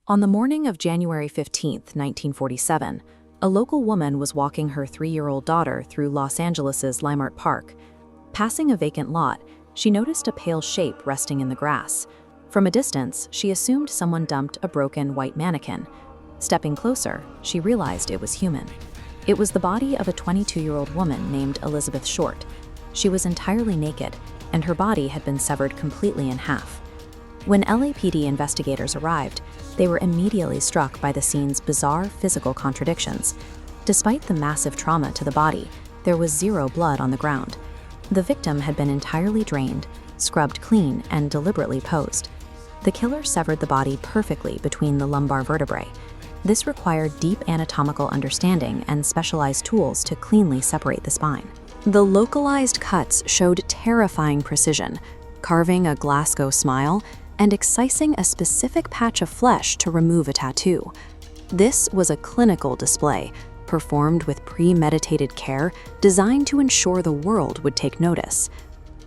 On the morning of January 15, 1947, a local woman was walking her 3-year-old daughter through Los Angeles's Limart Park. Passing a vacant lot, she noticed a pale shape resting in the grass. From a distance, she assumed someone dumped a broken white mannequin. Stepping closer, she realized it was human. It was the body of a 22-year-old woman named Elizabeth Short. She was entirely naked, and her body had been severed completely in half. When LAPD investigators arrived, they were immediately struck by the scene's bizarre physical contradictions. Despite the massive trauma to the body, there was zero blood on the ground. The victim had been entirely drained, scrubbed clean, and deliberately posed. The killer severed the body perfectly between the lumbar vertebrae. This required deep anatomical understanding and specialized tools to cleanly separate the spine. The localized cuts showed terrifying precision, carving a Glasgow smile and excising a specific patch of flesh to remove a tattoo. This was a clinical display, performed with premeditated care designed to ensure the world would take notice.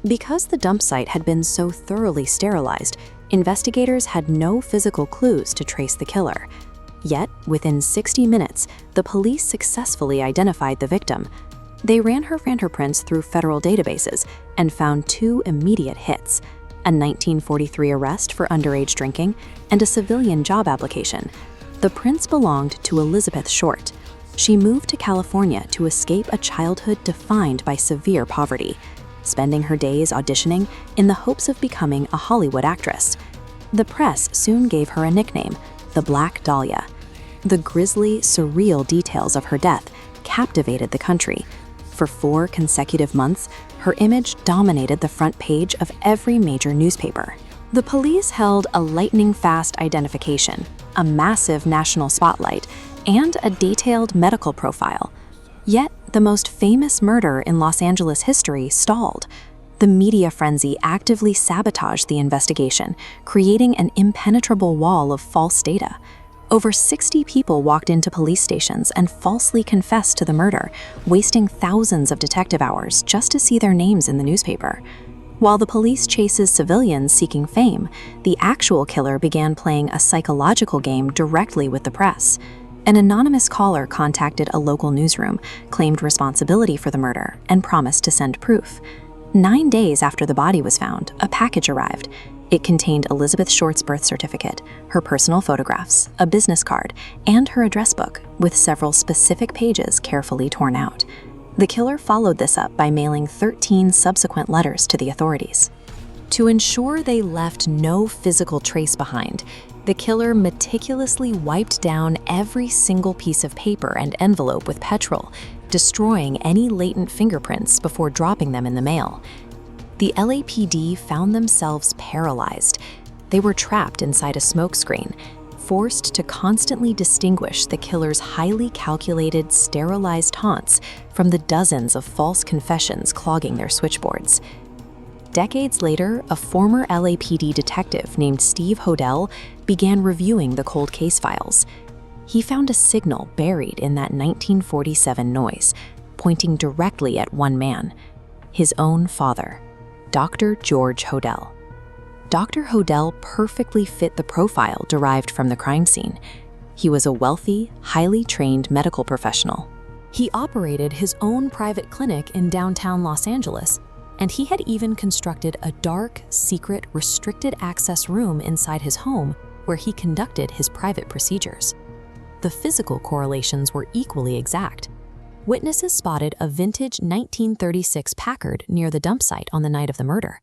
Because the dump site had been so thoroughly sterilized, investigators had no physical clues to trace the killer. Yet, within 60 minutes, the police successfully identified the victim. They ran her fingerprints through federal databases and found 2 immediate hits: a 1943 arrest for underage drinking and a civilian job application. The prints belonged to Elizabeth Short. She moved to California to escape a childhood defined by severe poverty, spending her days auditioning in the hopes of becoming a Hollywood actress. The press soon gave her a nickname, the Black Dahlia. The grisly, surreal details of her death captivated the country. For 4 consecutive months, her image dominated the front page of every major newspaper. The police held a lightning-fast identification, a massive national spotlight, and a detailed medical profile. Yet, the most famous murder in Los Angeles history stalled. The media frenzy actively sabotaged the investigation, creating an impenetrable wall of false data. Over 60 people walked into police stations and falsely confessed to the murder, wasting thousands of detective hours just to see their names in the newspaper. While the police chases civilians seeking fame, the actual killer began playing a psychological game directly with the press. An anonymous caller contacted a local newsroom, claimed responsibility for the murder, and promised to send proof. 9 days after the body was found, a package arrived. It contained Elizabeth Short's birth certificate, her personal photographs, a business card, and her address book, with several specific pages carefully torn out. The killer followed this up by mailing 13 subsequent letters to the authorities. To ensure they left no physical trace behind, the killer meticulously wiped down every single piece of paper and envelope with petrol, destroying any latent fingerprints before dropping them in the mail. The LAPD found themselves paralyzed. They were trapped inside a smokescreen, forced to constantly distinguish the killer's highly calculated, sterilized taunts from the dozens of false confessions clogging their switchboards. Decades later, a former LAPD detective named Steve Hodel began reviewing the cold case files. He found a signal buried in that 1947 noise, pointing directly at one man, his own father, Dr. George Hodel. Dr. Hodel perfectly fit the profile derived from the crime scene. He was a wealthy, highly trained medical professional. He operated his own private clinic in downtown Los Angeles, and he had even constructed a dark, secret, restricted access room inside his home where he conducted his private procedures. The physical correlations were equally exact. Witnesses spotted a vintage 1936 Packard near the dump site on the night of the murder.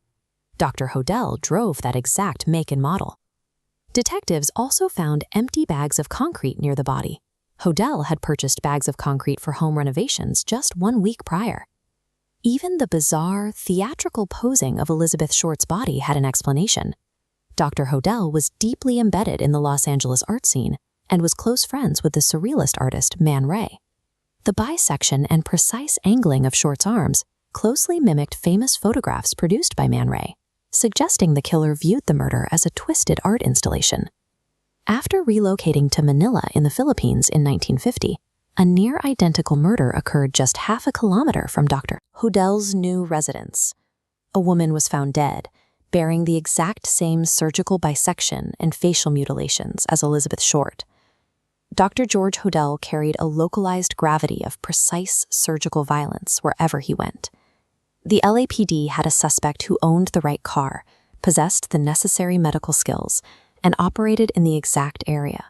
Dr. Hodel drove that exact make and model. Detectives also found empty bags of concrete near the body. Hodel had purchased bags of concrete for home renovations just 1 week prior. Even the bizarre, theatrical posing of Elizabeth Short's body had an explanation. Dr. Hodel was deeply embedded in the Los Angeles art scene and was close friends with the surrealist artist Man Ray. The bisection and precise angling of Short's arms closely mimicked famous photographs produced by Man Ray, suggesting the killer viewed the murder as a twisted art installation. After relocating to Manila in the Philippines in 1950, a near-identical murder occurred just half a kilometer from Dr. Hodel's new residence. A woman was found dead, bearing the exact same surgical bisection and facial mutilations as Elizabeth Short. Dr. George Hodel carried a localized gravity of precise surgical violence wherever he went. The LAPD had a suspect who owned the right car, possessed the necessary medical skills, and operated in the exact area.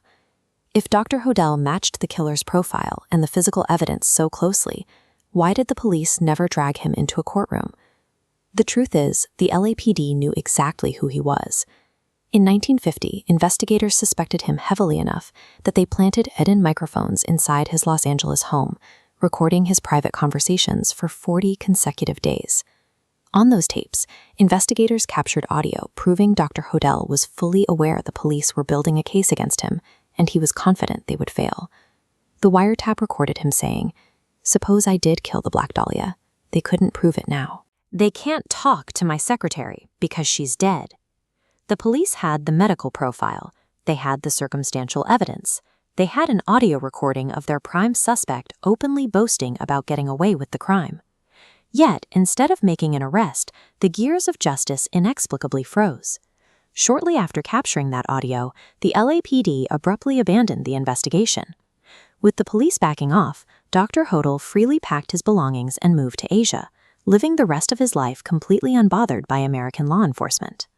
If Dr. Hodel matched the killer's profile and the physical evidence so closely, why did the police never drag him into a courtroom? The truth is, the LAPD knew exactly who he was. In 1950, investigators suspected him heavily enough that they planted hidden microphones inside his Los Angeles home, recording his private conversations for 40 consecutive days. On those tapes, investigators captured audio proving Dr. Hodel was fully aware the police were building a case against him, and he was confident they would fail. The wiretap recorded him saying, "Suppose I did kill the Black Dahlia. They couldn't prove it now. They can't talk to my secretary because she's dead." The police had the medical profile. They had the circumstantial evidence. They had an audio recording of their prime suspect openly boasting about getting away with the crime. Yet, instead of making an arrest, the gears of justice inexplicably froze. Shortly after capturing that audio, the LAPD abruptly abandoned the investigation. With the police backing off, Dr. Hodel freely packed his belongings and moved to Asia, living the rest of his life completely unbothered by American law enforcement.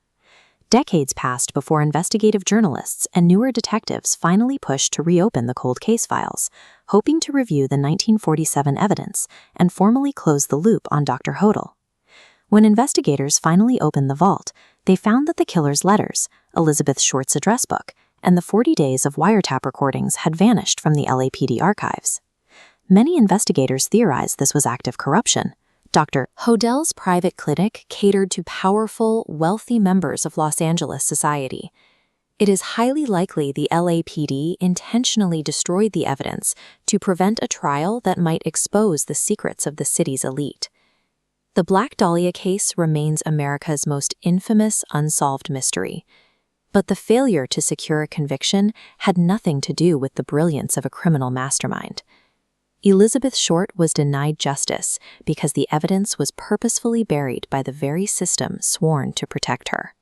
Decades passed before investigative journalists and newer detectives finally pushed to reopen the cold case files, hoping to review the 1947 evidence and formally close the loop on Dr. Hodel. When investigators finally opened the vault, they found that the killer's letters, Elizabeth Short's address book, and the 40 days of wiretap recordings had vanished from the LAPD archives. Many investigators theorized this was active corruption. Dr. Hodel's private clinic catered to powerful, wealthy members of Los Angeles society. It is highly likely the LAPD intentionally destroyed the evidence to prevent a trial that might expose the secrets of the city's elite. The Black Dahlia case remains America's most infamous unsolved mystery. But the failure to secure a conviction had nothing to do with the brilliance of a criminal mastermind. Elizabeth Short was denied justice because the evidence was purposefully buried by the very system sworn to protect her.